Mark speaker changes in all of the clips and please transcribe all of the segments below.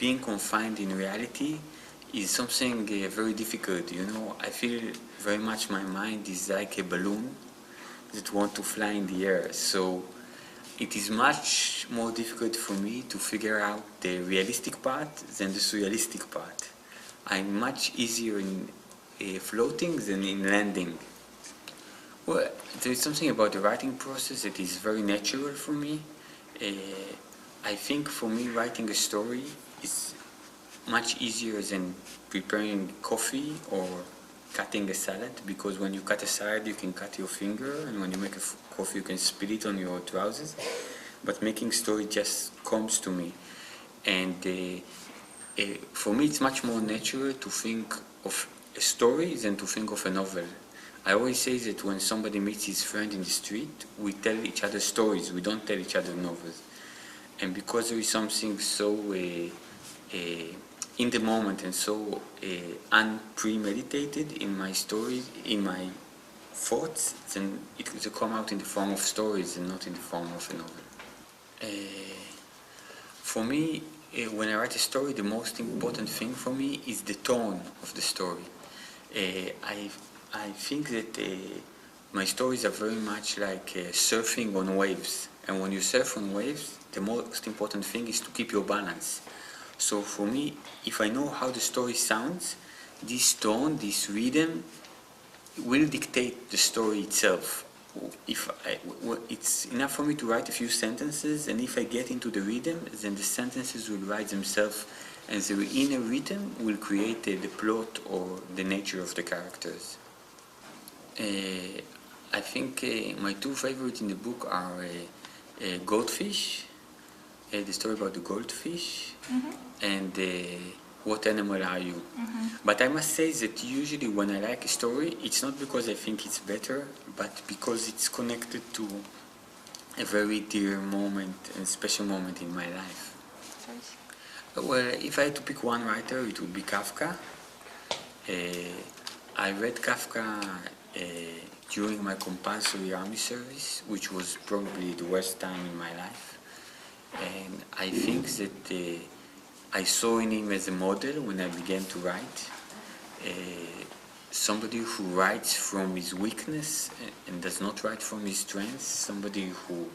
Speaker 1: being confined in reality is something very difficult, you know. I feel very much my mind is like a balloon that wants to fly in the air. So it is much more difficult for me to figure out the realistic part than the surrealistic part. I'm much easier in floating than in landing. Well, there is something about the writing process that is very natural for me. I think for me writing a story is much easier than preparing coffee or cutting a salad, because when you cut a salad you can cut your finger, and when you make a coffee you can spill it on your trousers. But making story just comes to me, and for me it's much more natural to think of a story than to think of a novel. I always say that when somebody meets his friend in the street, we tell each other stories, we don't tell each other novels. And because there is something so in the moment and so unpremeditated in my stories, in my thoughts, then it will come out in the form of stories and not in the form of a novel. For me, when I write a story, the most important thing for me is the tone of the story. I think that my stories are very much like surfing on waves. And when you surf on waves, the most important thing is to keep your balance. So for me, if I know how the story sounds, this tone, this rhythm, will dictate the story itself. It's enough for me to write a few sentences, and if I get into the rhythm, then the sentences will write themselves, and the inner rhythm will create the plot or the nature of the characters. I think my two favorites in the book are Goldfish, the story about the goldfish, and What Animal Are You? But I must say that usually when I like a story, it's not because I think it's better, but because it's connected to a very dear moment and special moment in my life. Well, if I had to pick one writer, it would be Kafka. I read Kafka during my compulsory army service, which was probably the worst time in my life. And I think that I saw in him as a model when I began to write. Somebody who writes from his weakness and does not write from his strengths. Somebody who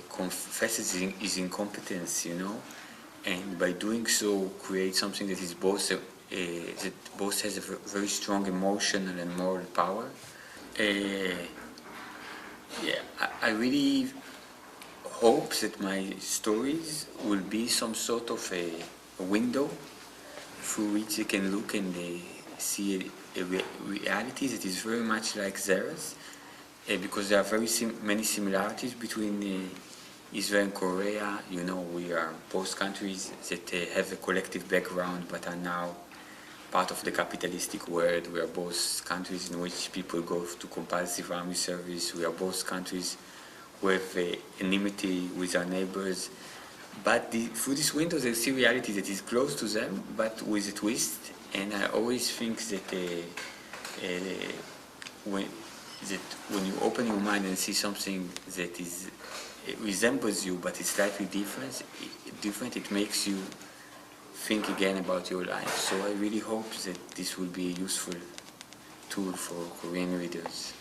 Speaker 1: confesses his incompetence, you know, and by doing so creates something that is both that both has a very strong emotional and moral power. I really hope that my stories will be some sort of a window through which you can look and see a reality that is very much like theirs, because there are very many similarities between Israel and Korea. You know, we are both countries that have a collective background but are now part of the capitalistic world. We are both countries in which people go to compulsive army service. We are both countries with enmity with our neighbors. But through this window they see reality that is close to them, but with a twist. And I always think that when you open your mind and see something that is resembles you but is slightly different, it makes you think again about your life. So I really hope that this will be a useful tool for Korean readers.